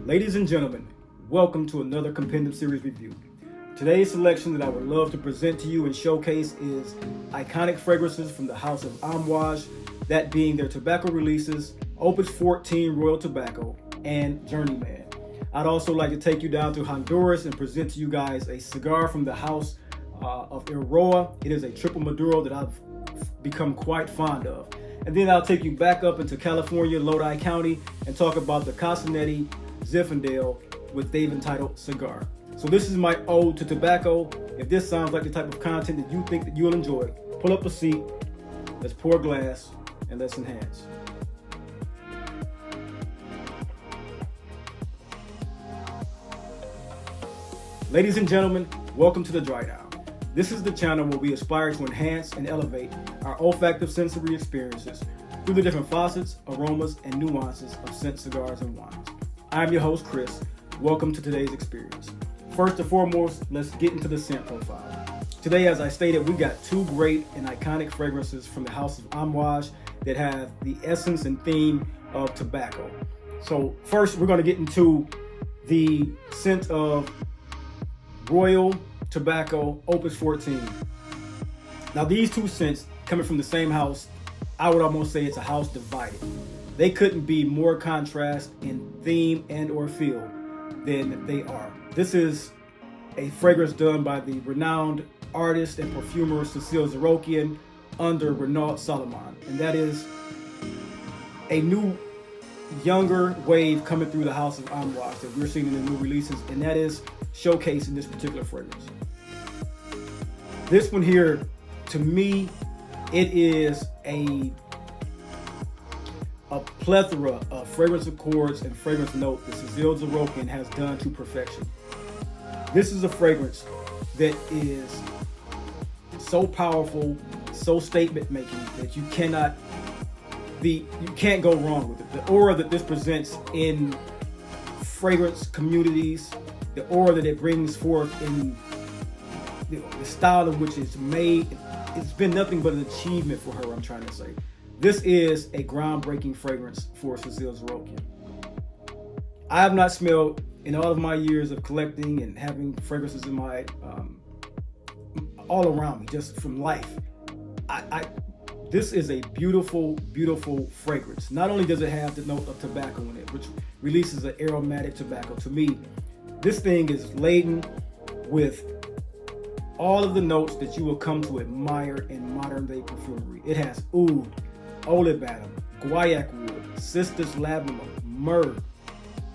Ladies and gentlemen, welcome to another Compendium Series review. Today's selection that I would love to present to you and showcase is iconic fragrances from the house of Amouage, that being their tobacco releases, Opus 14 Royal Tobacco, and Journeyman. I'd also like to take you down to Honduras and present to you guys a cigar from the house of Eiroa. It is a triple Maduro that I've become quite fond of. And then I'll take you back up into California, Lodi County, and talk about the Cosentino Zinfandel with they've entitled Cigar. So this is my ode to tobacco. If this sounds like the type of content that you think that you'll enjoy, pull up a seat, let's pour a glass, and let's enhance. Ladies and gentlemen, welcome to the Dry Down. This is the channel where we aspire to enhance and elevate our olfactive sensory experiences through the different facets, aromas, and nuances of scent, cigars, and wines. I'm your host, Chris. Welcome to today's experience. First and foremost, let's get into the scent profile. Today, as I stated, we got two great and iconic fragrances from the house of Amouage that have the essence and theme of tobacco. So first, we're going to get into the scent of Royal Tobacco Opus 14. Now, these two scents coming from the same house, I would almost say it's a house divided. They couldn't be more contrast in theme and or feel than they are. This is a fragrance done by the renowned artist and perfumer Cecile Zarokian under Renaud Salomon, and that is a new, younger wave coming through the house of Amouage that we're seeing in the new releases, and that is showcased in this particular fragrance. This one here, to me, it is a plethora of fragrance accords and fragrance note that Cecile Zarokian has done to perfection. This is a fragrance that is so powerful, so statement making that you can't go wrong with it. The aura that this presents in fragrance communities, the aura that it brings forth in the style in which it's made, it's been nothing but an achievement for her, I'm trying to say. This is a groundbreaking fragrance for Cecile Zarokian. I have not smelled, in all of my years of collecting and having fragrances in my all around me, just from life, this is a beautiful, beautiful fragrance. Not only does it have the note of tobacco in it, which releases an aromatic tobacco. To me, this thing is laden with all of the notes that you will come to admire in modern day perfumery. It has oud, olibanum, guaiac wood, cistus laburnum, myrrh,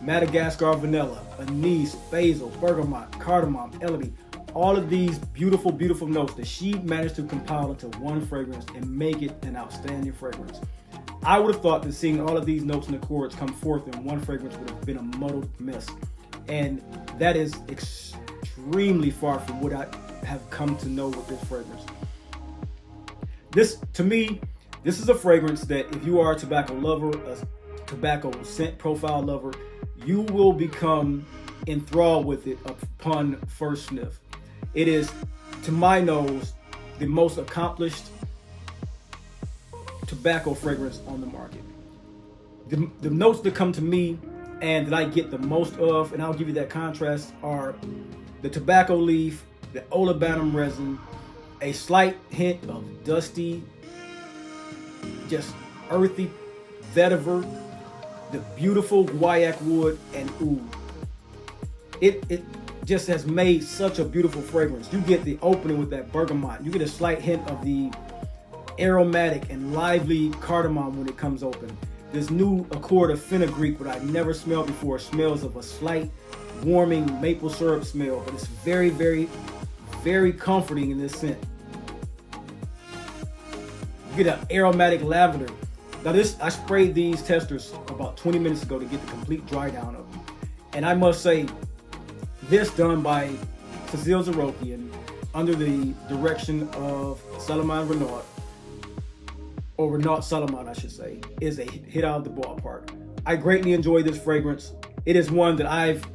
Madagascar vanilla, anise, basil, bergamot, cardamom, elodie. All of these beautiful, beautiful notes that she managed to compile into one fragrance and make it an outstanding fragrance. I would have thought that seeing all of these notes and accords come forth in one fragrance would have been a muddled mess. And that is extremely far from what I have come to know with this fragrance. This, to me, this is a fragrance that if you are a tobacco lover, a tobacco scent profile lover, you will become enthralled with it upon first sniff. It is, to my nose, the most accomplished tobacco fragrance on the market. The notes that come to me and that I get the most of, and I'll give you that contrast, are the tobacco leaf, the olibanum resin, a slight hint of dusty, just earthy vetiver, the beautiful guaiac wood, and oud. It just has made such a beautiful fragrance. You get the opening with that bergamot. You get a slight hint of the aromatic and lively cardamom when it comes open. This new accord of fenugreek, what I've never smelled before, smells of a slight warming maple syrup smell, but it's very, very, very comforting in this scent. You get an aromatic lavender. Now this, I sprayed these testers about 20 minutes ago to get the complete dry down of them. And I must say, this done by Cecile Zarokian under the direction of Salomon Renaud, or Renaud Salomon I should say, is a hit out of the ballpark. I greatly enjoy this fragrance. It is one that I've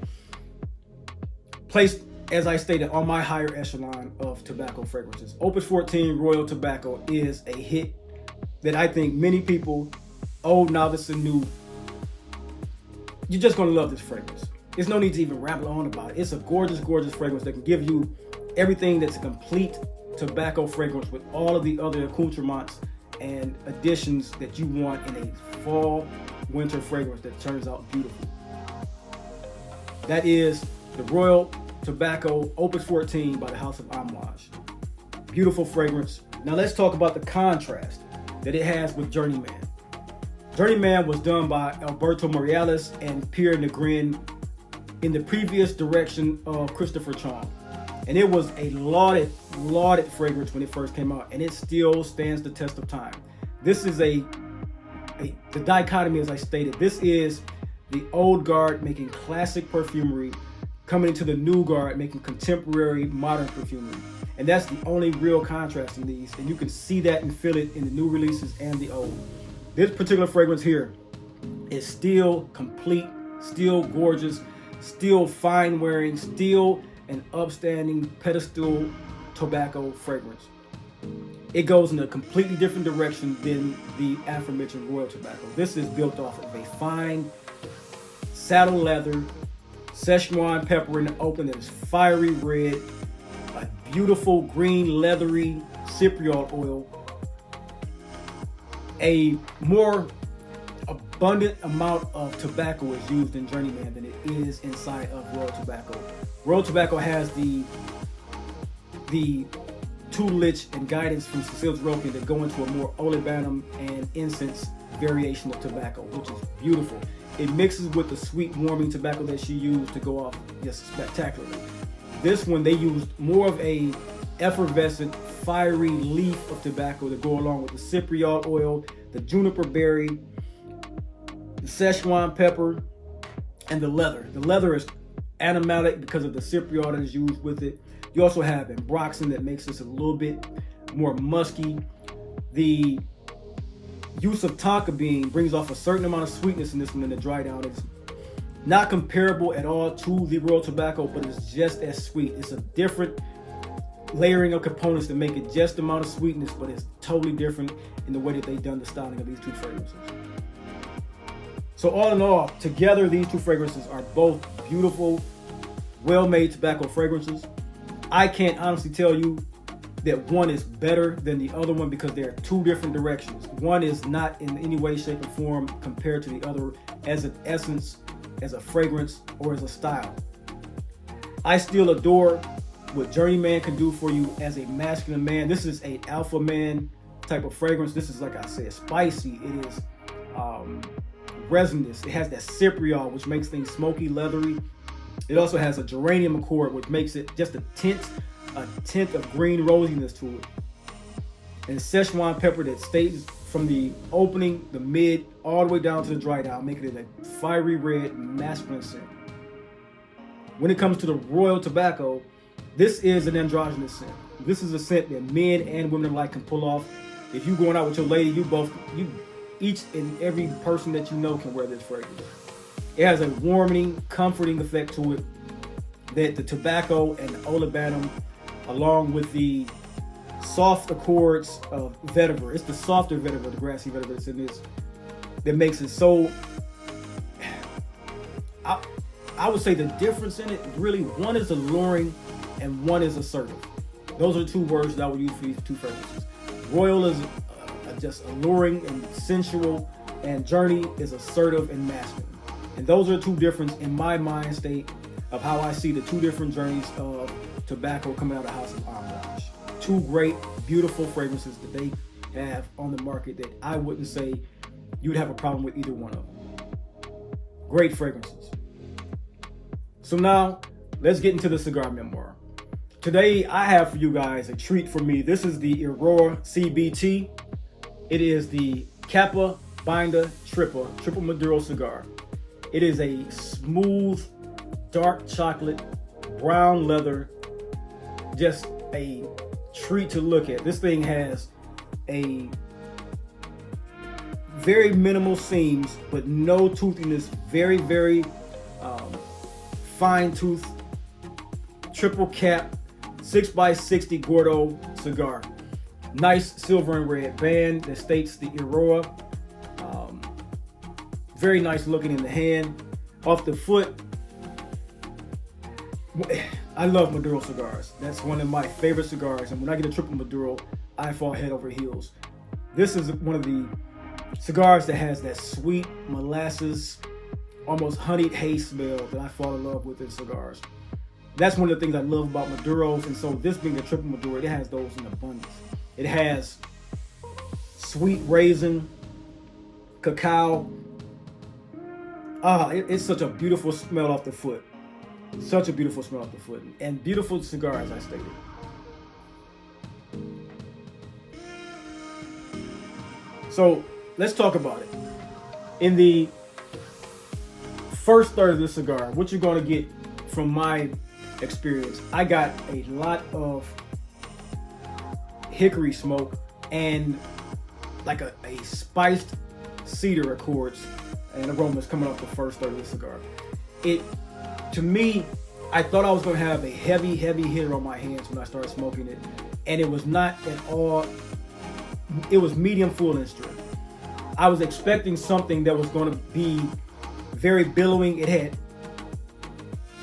placed, as I stated, on my higher echelon of tobacco fragrances. Opus 14 Royal Tobacco is a hit that I think many people, old, novice, and new, you're just gonna love this fragrance. There's no need to even ramble on about it. It's a gorgeous, gorgeous fragrance that can give you everything that's a complete tobacco fragrance with all of the other accoutrements and additions that you want in a fall winter fragrance that turns out beautiful. That is the Eiroa Tobacco Opus 14 by the House of Amouage. Beautiful fragrance. Now let's talk about the contrast that it has with Journeyman. Journeyman was done by Alberto Morales and Pierre Negrin in the previous direction of Christopher Chong. And it was a lauded fragrance when it first came out, and it still stands the test of time. This is the dichotomy, as I stated. This is the old guard making classic perfumery, coming into the new guard making contemporary modern perfumery. And that's the only real contrast in these, and you can see that and feel it in the new releases and the old. This particular fragrance here is still complete, still gorgeous, still fine wearing, still an upstanding pedestal tobacco fragrance. It goes in a completely different direction than the aforementioned Eiroa Tobacco. This is built off of a fine saddle leather, Szechuan pepper in the open that is fiery red, a beautiful green leathery cypriol oil, a more abundant amount of tobacco is used in Journeyman than it is inside of Eiroa Tobacco. Eiroa Tobacco has the tutelage and guidance from Cecile Rokin that go into a more olibanum and incense variation of tobacco, which is beautiful. It mixes with the sweet warming tobacco that she used to go off just spectacularly. This one, they used more of a effervescent, fiery leaf of tobacco to go along with the cypriol oil, the juniper berry, the Szechuan pepper, and the leather. The leather is animalic because of the cypriol that is used with it. You also have ambroxan that makes this a little bit more musky. The use of tonka bean brings off a certain amount of sweetness in this one in the dry down. It's not comparable at all to the Eiroa Tobacco, but it's just as sweet. It's a different layering of components to make it just the amount of sweetness, but it's totally different in the way that they've done the styling of these two fragrances. So all in all, together these two fragrances are both beautiful, well-made tobacco fragrances. I can't honestly tell you that one is better than the other one because they're two different directions. One is not in any way, shape, or form compared to the other as an essence, as a fragrance, or as a style. I still adore what Journeyman can do for you as a masculine man. This is an alpha man type of fragrance. This is, like I said, spicy. It is resinous. It has that cypriol, which makes things smoky, leathery. It also has a geranium accord, which makes it just a tint of green rosiness to it. And Szechuan pepper that stays from the opening, the mid, all the way down to the dry down, making it a fiery red masculine scent. When it comes to the Eiroa Tobacco, this is an androgynous scent. This is a scent that men and women alike can pull off. If you're going out with your lady, each and every person that you know can wear this fragrance. It has a warming, comforting effect to it that the tobacco and the olibanum, along with the soft accords of vetiver, it's the softer vetiver, the grassy vetiver that's in this, that makes it so, I would say the difference in it, really, one is alluring and one is assertive. Those are the two words that I would use for these two fragrances. Royal is just alluring and sensual, and Journey is assertive and masculine. And those are the two differences in my mind state of how I see the two different journeys of tobacco coming out of the House of Amouage. Two great, beautiful fragrances that they have on the market that I wouldn't say you'd have a problem with either one of them. Great fragrances. So now, let's get into the cigar memoir. Today, I have for you guys a treat for me. This is the Eiroa CBT. It is the Capa Binder Triple Maduro cigar. It is a smooth, dark chocolate, brown leather, just a treat to look at. This thing has a very minimal seams, but no toothiness. Very, very fine tooth, triple cap, 6x60 Gordo cigar. Nice silver and red band that states the Eiroa. Very nice looking in the hand. Off the foot, I love Maduro cigars. That's one of my favorite cigars, and when I get a triple Maduro, I fall head over heels. This is one of the cigars that has that sweet molasses, almost honeyed hay smell that I fall in love with in cigars. That's one of the things I love about Maduros, and so this being a triple Maduro, it has those in abundance. It has sweet raisin, cacao. It's such a beautiful smell off the foot. Such a beautiful smell off the foot. And beautiful cigar, as I stated. So let's talk about it. In the first third of this cigar, what you're going to get from my experience, I got a lot of hickory smoke and like a spiced cedar accords and aromas coming off the first third of the cigar. To me, I thought I was going to have a heavy hitter on my hands when I started smoking it, and it was not at all. It was medium full in strength. I was expecting something that was going to be very billowing. It had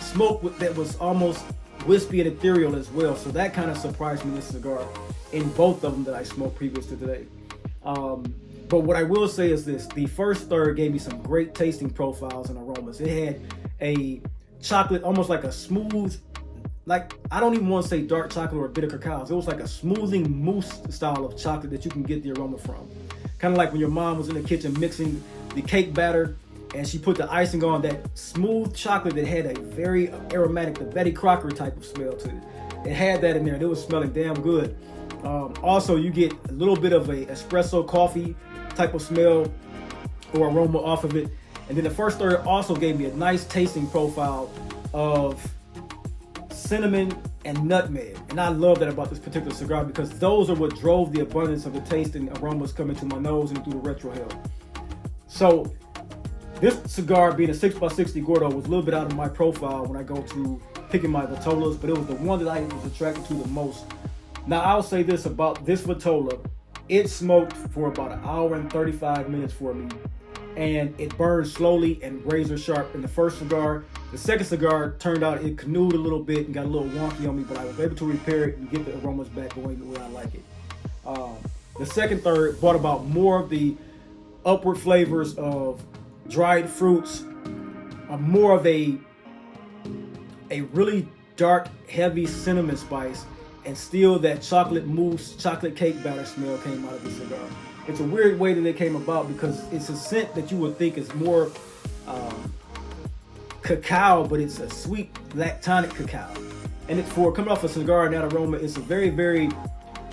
smoke that was almost wispy and ethereal as well, so that kind of surprised me in this cigar in both of them that I smoked previous to today. But what I will say is this: the first third gave me some great tasting profiles and aromas. It had a chocolate, almost like a smooth, like, I don't even want to say dark chocolate or bitter cacao. It was like a smoothing mousse style of chocolate that you can get the aroma from. Kind of like when your mom was in the kitchen mixing the cake batter and she put the icing on, that smooth chocolate that had a very aromatic, the Betty Crocker type of smell to it. It had that in there and it was smelling damn good. Also, you get a little bit of a espresso coffee type of smell or aroma off of it. And then the first third also gave me a nice tasting profile of cinnamon and nutmeg. And I love that about this particular cigar because those are what drove the abundance of the taste and aromas coming to my nose and through the retrohale. So this cigar, being a 6x60 Gordo, was a little bit out of my profile when I go to picking my Vitolas, but it was the one that I was attracted to the most. Now, I'll say this about this Vitola. It smoked for about 1 hour and 35 minutes for me, and it burned slowly and razor sharp in the first cigar. The second cigar turned out it canoed a little bit and got a little wonky on me, but I was able to repair it and get the aromas back going the way I like it. The second third brought about more of the upward flavors of dried fruits, more of a really dark, heavy cinnamon spice, and still that chocolate mousse, chocolate cake batter smell came out of the cigar. It's a weird way that it came about because it's a scent that you would think is more cacao, but it's a sweet lactonic cacao. And for coming off a cigar and that aroma, it's a very, very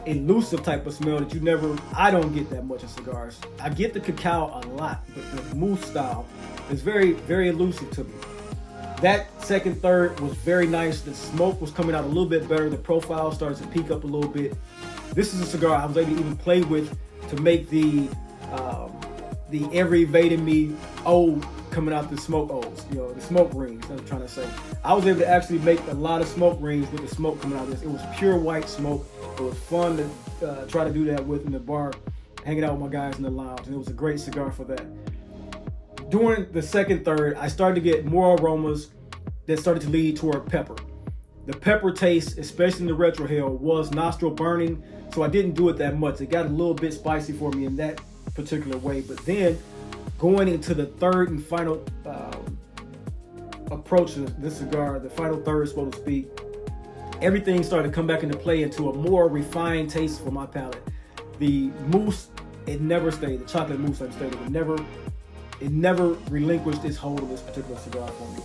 elusive type of smell that I don't get that much in cigars. I get the cacao a lot, but the mousse style is very, very elusive to me. That second third was very nice. The smoke was coming out a little bit better. The profile started to peak up a little bit. This is a cigar I was able to even play with to make the ever evading me coming out the smoke O's, the smoke rings. I'm trying to say. I was able to actually make a lot of smoke rings with the smoke coming out of this. It was pure white smoke. It was fun to try to do that with in the bar, hanging out with my guys in the lounge, and it was a great cigar for that. During the second third, I started to get more aromas that started to lead toward pepper. The pepper taste, especially in the retrohale, was nostril burning, so I didn't do it that much. It got a little bit spicy for me in that particular way, but then going into the third and final approach to this cigar, the final third, so to speak, everything started to come back into play into a more refined taste for my palate. The mousse, it never stayed. The chocolate mousse, I stayed. It never relinquished its hold of this particular cigar for me.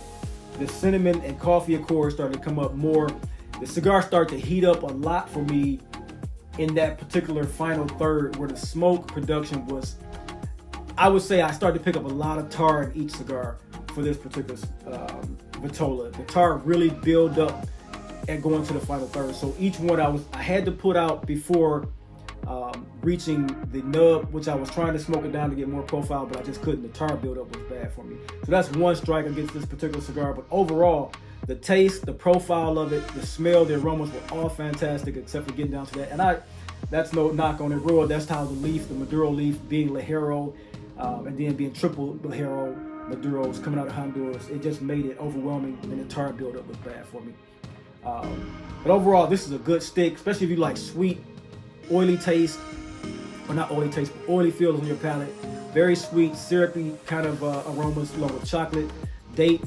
The cinnamon and coffee accords started to come up more. The cigar started to heat up a lot for me in that particular final third, where the smoke production was, I would say I started to pick up a lot of tar in each cigar for this particular Vitola. The tar really built up and going to the final third. So each one I had to put out before reaching the nub, which I was trying to smoke it down to get more profile, but I just couldn't. The tar buildup was bad for me. So that's one strike against this particular cigar. But overall, the taste, the profile of it, the smell, the aromas were all fantastic, except for getting down to that. And that's no knock on Eiroa. That's how the Maduro leaf being Ligero, and then being triple Ligero, Maduros coming out of Honduras. It just made it overwhelming, and the tar buildup was bad for me. But overall, this is a good stick, especially if you like sweet, oily taste, or not oily taste, but oily feels on your palate. Very sweet, syrupy kind of aromas, along with chocolate, date,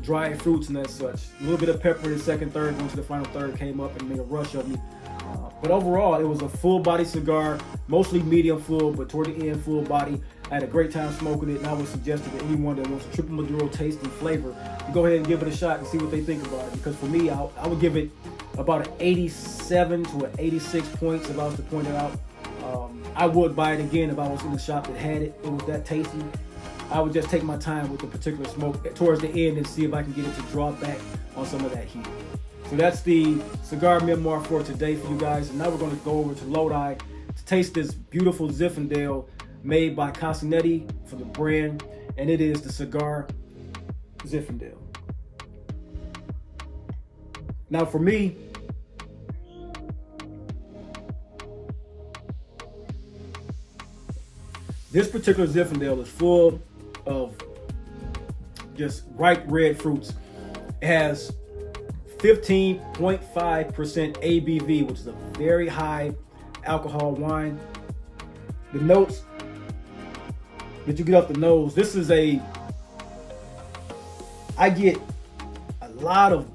dried fruits and that such. A little bit of pepper in the second, third, going to the final third came up and made a rush of me. But overall, it was a full body cigar, mostly medium full, but toward the end, full body. I had a great time smoking it, and I would suggest to anyone that wants a triple Maduro taste and flavor to go ahead and give it a shot and see what they think about it. Because for me, I would give it about an 87 to an 86 points if I was to point it out. I would buy it again if I was in the shop that had it. It was that tasty. I would just take my time with the particular smoke towards the end and see if I can get it to draw back on some of that heat. So that's the cigar memoir for today for you guys. And now we're going to go over to Lodi to taste this beautiful Zinfandel made by Cosentino for the brand. And it is the Cigar Zinfandel. Now for me, this particular Zinfandel is full of just ripe red fruits. It has 15.5% ABV, which is a very high alcohol wine. The notes that you get off the nose, I get a lot of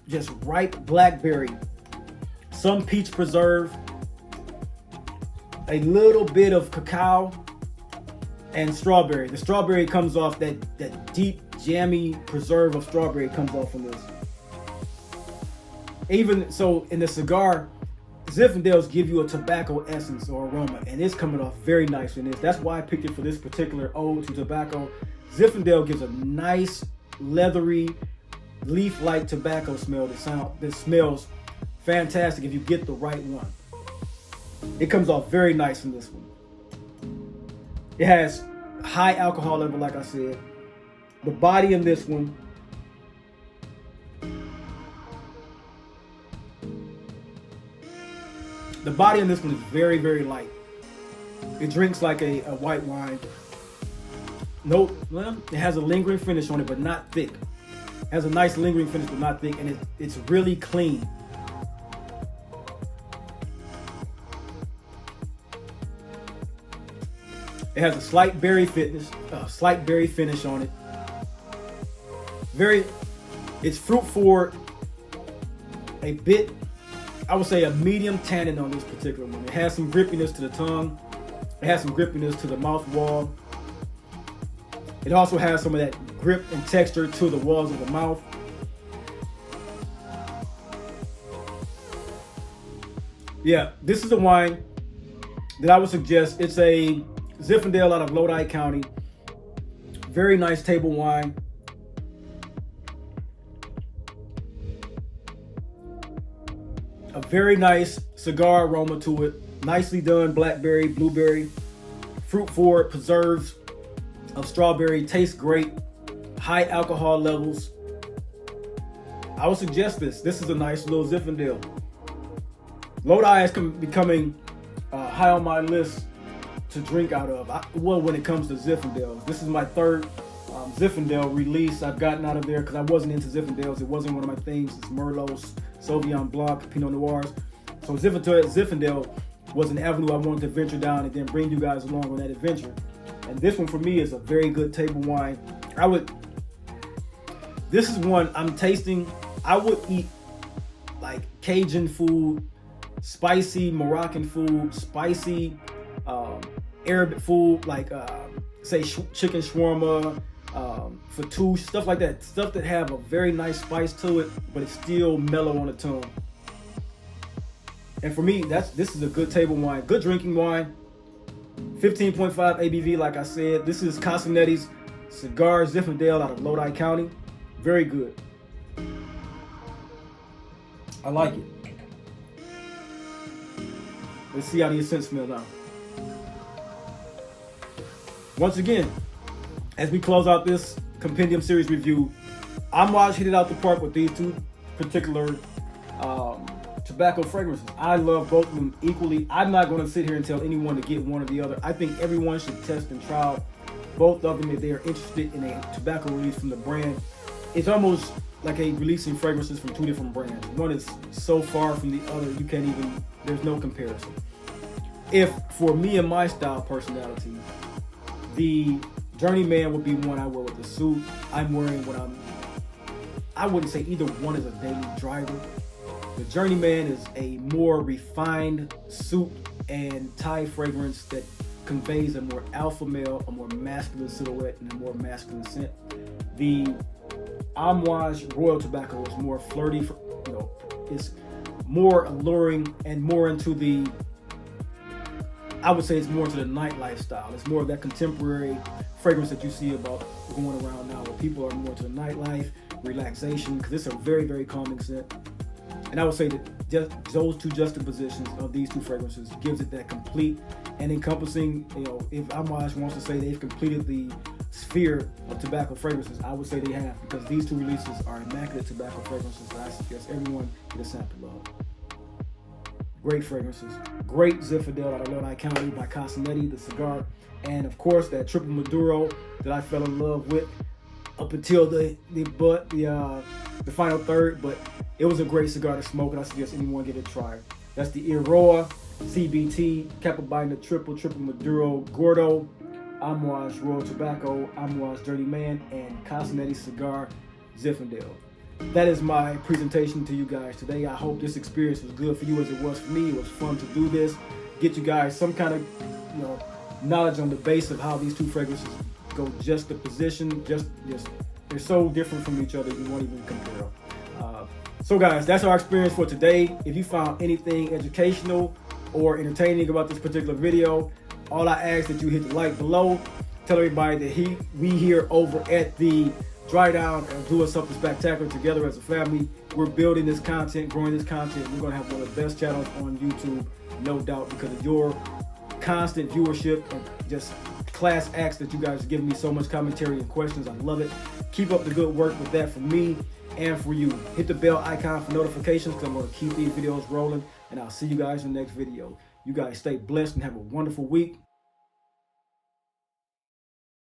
just ripe blackberry, some peach preserve, a little bit of cacao, and strawberry. The strawberry comes off, that deep, jammy preserve of strawberry comes off from this. Even so, in the cigar, Zinfandels give you a tobacco essence or aroma, and it's coming off very nice in this. That's why I picked it for this particular ode to tobacco. Zinfandel gives a nice, leathery, leaf-like tobacco smell that smells fantastic if you get the right one. It comes off very nice in this one. It has high alcohol level, like I said. The body in this one, is very, very light. It drinks like a white wine. Well, it has a lingering finish on it, but not thick. It has a nice lingering finish, but not thick, and it's really clean. It has a slight berry finish on it. It's fruit forward, a bit, I would say a medium tannin on this particular one. It has some grippiness to the tongue. It has some grippiness to the mouth wall. It also has some of that grip and texture to the walls of the mouth. Yeah, this is a wine that I would suggest. It's a Zinfandel out of Lodi County. Very nice table wine. A very nice cigar aroma to it. Nicely done blackberry, blueberry, fruit forward, preserves of strawberry. Tastes great. High alcohol levels. I would suggest this. This is a nice little Zinfandel. Lodi is becoming high on my list to drink out of. When it comes to Zinfandels. This is my third Zinfandel release I've gotten out of there because I wasn't into Zinfandels. It wasn't one of my things. It's Merlots, Sauvignon Blanc, Pinot Noirs. So Zinfandel was an avenue I wanted to venture down and then bring you guys along on that adventure. And this one for me is a very good table wine. This is one I'm tasting. I would eat like Cajun food, spicy Moroccan food, spicy Arabic food, like say chicken shawarma, fattoush, stuff like that. Stuff that have a very nice spice to it, but it's still mellow on the tongue. And for me, this is a good table wine, good drinking wine. 15.5 ABV, like I said. This is Cosentino's Cigar Zinfandel out of Lodi County. Very good. I like it. Let's see how the scent smells now. Once again, as we close out this Compendium series review, Amouage hit it out the park with these two particular tobacco fragrances. I love both of them equally. I'm not going to sit here and tell anyone to get one or the other. I think everyone should test and trial both of them, if they are interested in a tobacco release from the brand, it's almost like a releasing fragrances from two different brands. One is so far from the other, you can't even, there's no comparison. If for me and my style personality, the Journeyman would be one I wear with a suit. I'm wearing what I wouldn't say either one is a daily driver. The Journeyman is a more refined suit and tie fragrance that conveys a more alpha male, a more masculine silhouette, and a more masculine scent. The Amouage Royal Tobacco is more flirty, it's more alluring and more into the, I would say it's more into the nightlife style. It's more of that contemporary fragrance that you see about going around now, where people are more into the nightlife, relaxation, because it's a very, very calming scent. And I would say that just those two juxtapositions of these two fragrances gives it that complete and encompassing, if Amouage wants to say they've completed the sphere of tobacco fragrances, I would say they have, because these two releases are immaculate tobacco fragrances that I suggest everyone get a sample of. Great fragrances. Great Zinfandel out of Lodi County by Cosentino, the cigar. And of course, that triple Maduro that I fell in love with up until the final third. But it was a great cigar to smoke, and I suggest anyone get a try. That's the Eiroa CBT Capabina Triple Maduro Gordo, Amouage Royal Tobacco, Amouage Dirty Man, and Cosentino Cigar Zinfandel. That is my presentation to you guys today. I hope this experience was good for you as it was for me. It was fun to do this, get you guys some kind of knowledge on the base of how these two fragrances go juxtaposition. Just they're so different from each other you won't even compare them. So guys, that's our experience for today. If you found anything educational or entertaining about this particular video, all I ask that you hit the like below. Tell everybody that we here over at the Dry Down and doing something spectacular together as a family. We're building this content, growing this content. We're gonna have one of the best channels on YouTube, no doubt, because of your constant viewership and just class acts that you guys are giving me so much commentary and questions. I love it. Keep up the good work with that for me and for you. Hit the bell icon for notifications, because I'm gonna keep these videos rolling, and I'll see you guys in the next video. You guys stay blessed and have a wonderful week.